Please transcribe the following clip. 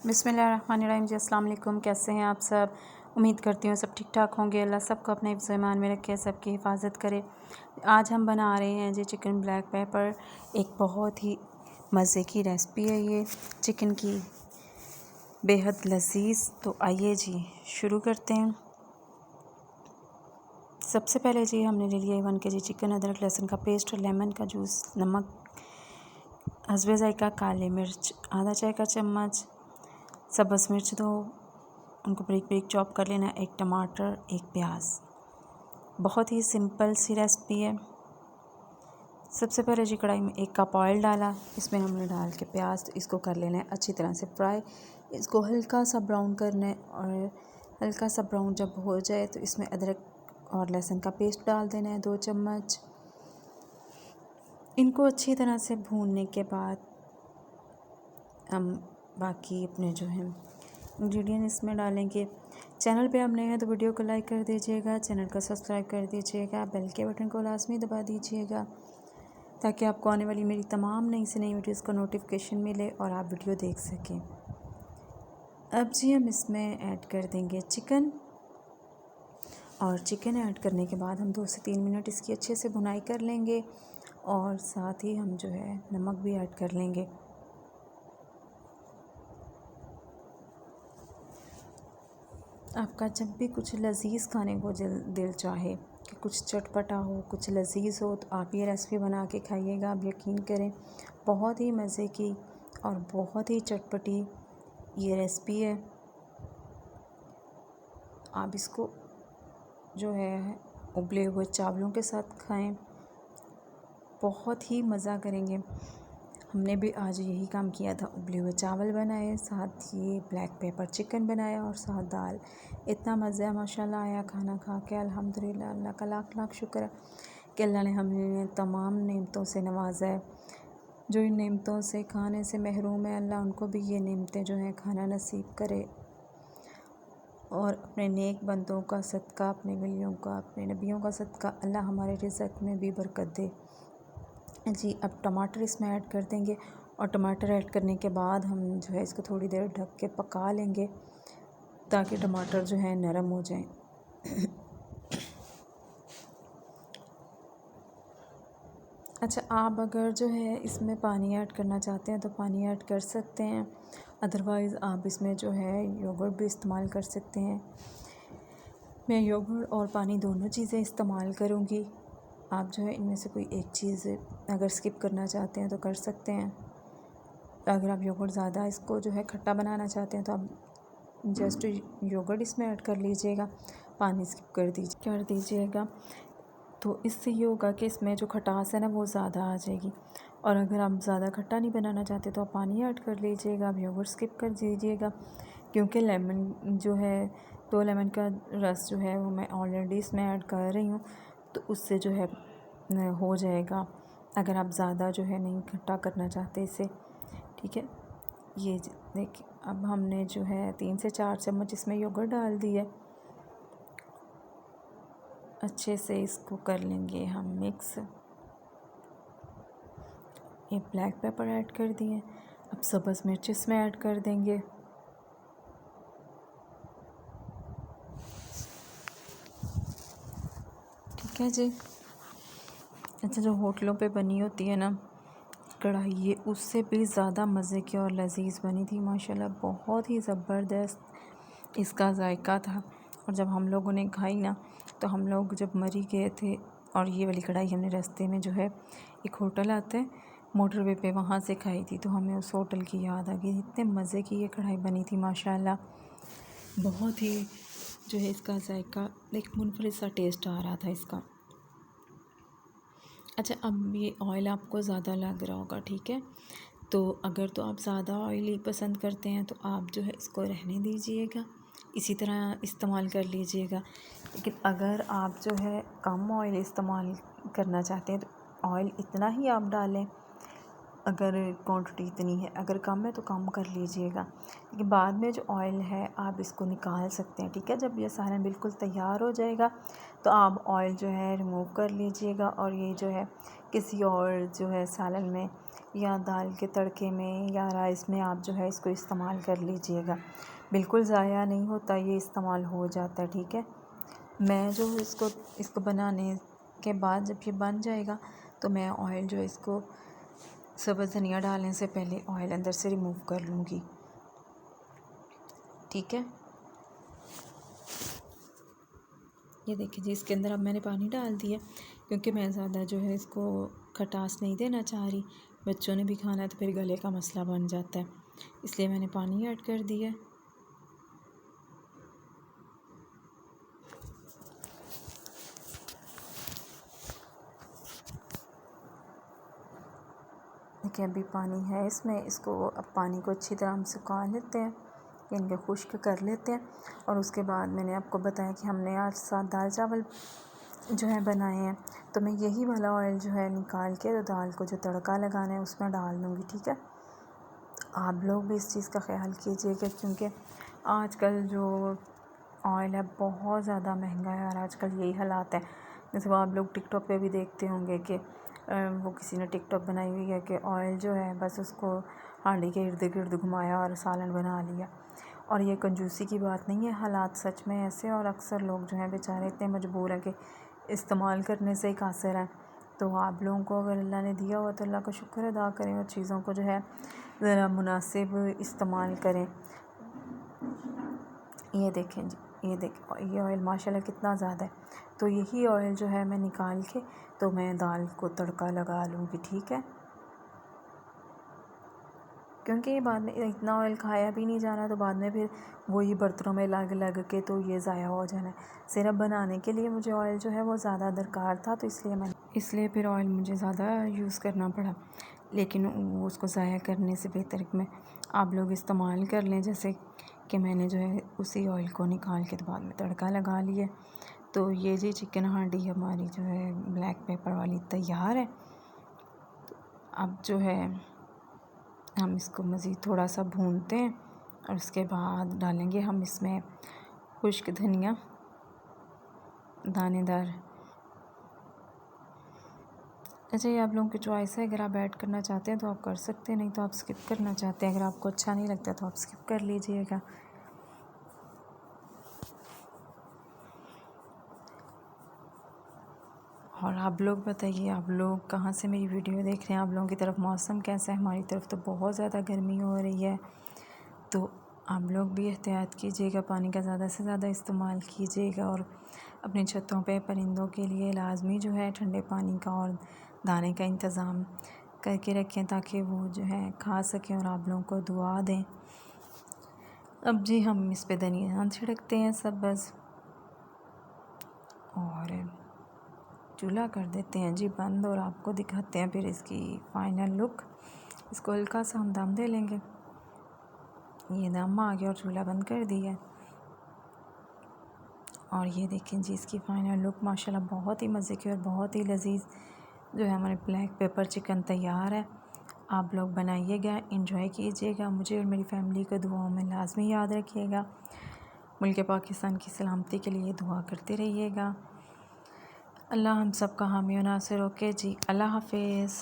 बिस्मिल्लाहिर्रहमानिर्रहीम जी, अस्सलाम वालेकुम। कैसे हैं आप सब? उम्मीद करती हूँ सब ठीक ठाक होंगे। अल्लाह सबको अपने हिफ्ज़ ईमान में रखे, सबकी हिफाजत करे। आज हम बना रहे हैं जी चिकन ब्लैक पेपर। एक बहुत ही मज़े की रेसिपी है ये चिकन की, बेहद लजीज। तो आइए जी शुरू करते हैं। सबसे पहले जी हमने ले लिया 1 kg चिकन, अदरक लहसुन का पेस्ट, लेमन का जूस, नमक, हस्बे ज़ायक़ा, काली मिर्च आधा चाय का चम्मच, सब्ज़ मिर्च 2, उनको बारीक बारीक चॉप कर लेना, एक टमाटर, एक प्याज। बहुत ही सिंपल सी रेसिपी है। सबसे पहले जी कढ़ाई में 1 कप ऑयल डाला, इसमें हमने डाल के प्याज, तो इसको कर लेना है अच्छी तरह से फ्राई। इसको हल्का सा ब्राउन करना है और हल्का सा ब्राउन जब हो जाए तो इसमें अदरक और लहसुन का पेस्ट डाल देना है 2 चम्मच। इनको अच्छी तरह से भूनने के बाद हम बाकी अपने जो हैं इंग्रेडिएंट इसमें डालेंगे। चैनल पे आप नए हैं तो वीडियो को लाइक कर दीजिएगा, चैनल को सब्सक्राइब कर दीजिएगा, बेल के बटन को लाजमी दबा दीजिएगा ताकि आपको आने वाली मेरी तमाम नई से नई वीडियोज़ का नोटिफिकेशन मिले और आप वीडियो देख सकें। अब जी हम इसमें ऐड कर देंगे चिकन, और चिकन ऐड करने के बाद हम 2 से 3 मिनट इसकी अच्छे से भुनाई कर लेंगे और साथ ही हम जो है नमक भी ऐड कर लेंगे। आपका जब भी कुछ लजीज़ खाने को दिल चाहे कि कुछ चटपटा हो, कुछ लजीज़ हो, तो आप ये रेसिपी बना के खाइएगा। आप यकीन करें बहुत ही मज़े की और बहुत ही चटपटी ये रेसिपी है। आप इसको जो है उबले हुए चावलों के साथ खाएं, बहुत ही मज़ा करेंगे। हमने भी आज यही काम किया था, उबले हुए चावल बनाए, साथ ये ब्लैक पेपर चिकन बनाया और साथ दाल। इतना मज़ा माशाल्लाह आया खाना खा के। अल्हम्दुलिल्लाह, अल्लाह का लाख लाख शुक्र है कि अल्लाह ने हमें तमाम नेमतों से नवाजा है। जो इन नेमतों से खाने से महरूम है, अल्लाह उनको भी ये नेमतें जो हैं खाना नसीब करे और अपने नेक बंदों का सदका, अपने वलियों का, अपने नबियों का सदका अल्लाह हमारे रिज़्क़ में भी बरकत दे जी। अब टमाटर इसमें ऐड कर देंगे और टमाटर ऐड करने के बाद हम जो है इसको थोड़ी देर ढक के पका लेंगे ताकि टमाटर जो है नरम हो जाए। अच्छा, आप अगर जो है इसमें पानी ऐड करना चाहते हैं तो पानी ऐड कर सकते हैं, अदरवाइज़ आप इसमें जो है योगर्ट भी इस्तेमाल कर सकते हैं। मैं योगर्ट और पानी दोनों चीज़ें इस्तेमाल करूँगी। आप जो है इनमें से कोई एक चीज़ अगर स्किप करना चाहते हैं तो कर सकते हैं। अगर आप योगर्ट ज़्यादा इसको जो है खट्टा बनाना चाहते हैं तो आप जस्ट योगर्ट इसमें ऐड कर लीजिएगा, पानी स्किप कर दीजिएगा। तो इससे ये होगा कि इसमें जो खटास है ना वो ज़्यादा आ जाएगी। और अगर आप ज़्यादा खट्टा नहीं बनाना चाहते तो आप पानी ऐड कर लीजिएगा, आप योगर्ट स्किप कर दीजिएगा। क्योंकि लेमन जो है, 2 लेमन का रस जो है वो मैं ऑलरेडी इसमें ऐड कर रही हूँ, तो उससे जो है हो जाएगा अगर आप ज़्यादा जो है नहीं खट्टा करना चाहते इसे। ठीक है, ये देखिए अब हमने जो है 3 से 4 चम्मच इसमें योगर्ट डाल दी है। अच्छे से इसको कर लेंगे हम मिक्स। ये ब्लैक पेपर ऐड कर दिए, अब सब्ज़ मिर्च इसमें ऐड कर देंगे। ठीक है जी। अच्छा, जो होटलों पे बनी होती है ना कढ़ाई, ये उससे भी ज़्यादा मज़े की और लजीज़ बनी थी माशाल्लाह। बहुत ही ज़बरदस्त इसका जायका था। और जब हम लोगों ने खाई ना, तो हम लोग जब मरी गए थे और ये वाली कढ़ाई हमने रास्ते में जो है एक होटल आता है मोटरवे पे, वहाँ से खाई थी, तो हमें उस होटल की याद आ गई। इतने मज़े की ये कढ़ाई बनी थी माशाल्लाह। बहुत ही जो है इसका जायका एक मुनफरिद सा टेस्ट आ रहा था इसका। अच्छा, अब ये ऑयल आपको ज़्यादा लग रहा होगा, ठीक है, तो अगर तो आप ज़्यादा ऑयली पसंद करते हैं तो आप जो है इसको रहने दीजिएगा, इसी तरह इस्तेमाल कर लीजिएगा। लेकिन अगर आप जो है कम ऑयल इस्तेमाल करना चाहते हैं तो ऑयल इतना ही आप डालें, अगर क्वांटिटी इतनी है। अगर कम है तो कम कर लीजिएगा, लेकिन बाद में जो ऑयल है आप इसको निकाल सकते हैं। ठीक है, जब ये सालन बिल्कुल तैयार हो जाएगा तो आप ऑयल जो है रिमूव कर लीजिएगा और ये जो है किसी और जो है सालन में या दाल के तड़के में या राइस में आप जो है इसको इस्तेमाल कर लीजिएगा। बिल्कुल ज़ाया नहीं होता, ये इस्तेमाल हो जाता है, ठीक है। मैं जो इसको बनाने के बाद जब ये बन जाएगा तो मैं ऑयल जो है इसको सब्ज़ धनिया डालने से पहले ऑयल अंदर से रिमूव कर लूँगी, ठीक है। ये देखिए जी, इसके अंदर अब मैंने पानी डाल दिया क्योंकि मैं ज़्यादा जो है इसको खटास नहीं देना चाह रही। बच्चों ने भी खाना है तो फिर गले का मसला बन जाता है, इसलिए मैंने पानी ऐड कर दिया। देखिए अभी पानी है इसमें, इसको अब पानी को अच्छी तरह हम सुखा लेते हैं, इनके खुश्क कर लेते हैं। और उसके बाद मैंने आपको बताया कि हमने आज 7 दाल चावल जो है बनाए हैं, तो मैं यही वाला ऑयल जो है निकाल के तो दाल को जो तड़का लगाना है उसमें डाल दूँगी, ठीक है। आप लोग भी इस चीज़ का ख्याल कीजिएगा क्योंकि आजकल जो ऑयल है बहुत ज़्यादा महंगा है और आजकल यही हालात है। जैसे वो आप लोग टिकटॉक पे भी देखते होंगे कि वो किसी ने टिकटॉक बनाई हुई है कि ऑयल जो है बस उसको हांडी के इर्द गिर्द घुमाया और सालन बना लिया। और ये कंजूसी की बात नहीं है, हालात सच में ऐसे। और अक्सर लोग जो हैं बेचारे इतने मजबूर हैं कि इस्तेमाल करने से ही कासिर हैं। तो आप लोगों को अगर अल्लाह ने दिया हुआ तो अल्लाह का शुक्र अदा करें और चीज़ों को जो है ज़रा मुनासिब इस्तेमाल करें। ये देखें जी, ये ऑयल माशाल्लाह कितना ज़्यादा है। तो यही ऑयल जो है मैं निकाल के तो मैं दाल को तड़का लगा लूँगी, ठीक है। क्योंकि ये बाद में इतना ऑयल खाया भी नहीं जाना, तो बाद में फिर वही बर्तनों में लग लग के तो ये ज़ाया हो जाना है। सिरप बनाने के लिए मुझे ऑयल जो है वो ज़्यादा दरकार था, तो इसलिए फिर ऑयल मुझे ज़्यादा यूज़ करना पड़ा। लेकिन उसको ज़ाया करने से बेहतर कि मैं आप लोग इस्तेमाल कर लें, जैसे कि मैंने जो है उसी ऑयल को निकाल के तो बाद में तड़का लगा लिया। तो ये जी चिकन हांडी हमारी जो है ब्लैक पेपर वाली तैयार है। तो अब जो है हम इसको मज़ीद थोड़ा सा भूनते हैं और उसके बाद डालेंगे हम इसमें खुश्क धनिया दानेदार। अच्छा, ये आप लोगों की चॉइस है, अगर आप ऐड करना चाहते हैं तो आप कर सकते हैं, नहीं तो आप स्किप करना चाहते हैं। अगर आपको अच्छा नहीं लगता तो आप स्किप कर लीजिएगा। और आप लोग बताइए, आप लोग कहाँ से मेरी वीडियो देख रहे हैं? आप लोगों की तरफ मौसम कैसा है? हमारी तरफ तो बहुत ज़्यादा गर्मी हो रही है, तो आप लोग भी एहतियात कीजिएगा, पानी का ज़्यादा से ज़्यादा इस्तेमाल कीजिएगा। और अपनी छतों पे परिंदों के लिए लाजमी जो है ठंडे पानी का और दाने का इंतज़ाम करके रखें ताकि वो जो है खा सकें और आप लोगों को दुआ दें। अब जी हम इस पे धनिया छिड़कते हैं सब बस, और चूल्हा कर देते हैं जी बंद और आपको दिखाते हैं फिर इसकी फ़ाइनल लुक। इसको हल्का सा हम दम दे लेंगे। ये दम आ गया और चूल्हा बंद कर दिया। और ये देखें जी इसकी फ़ाइनल लुक माशाल्लाह बहुत ही मज़े की और बहुत ही लजीज जो है हमारे ब्लैक पेपर चिकन तैयार है। आप लोग बनाइएगा, इंजॉय कीजिएगा, मुझे और मेरी फैमिली को दुआओं में लाजमी याद रखिएगा। मुल्क पाकिस्तान की सलामती के लिए दुआ करते रहिएगा। अल्लाह हम सब का हामी और नासिर। ओके जी, अल्लाह हाफिज़।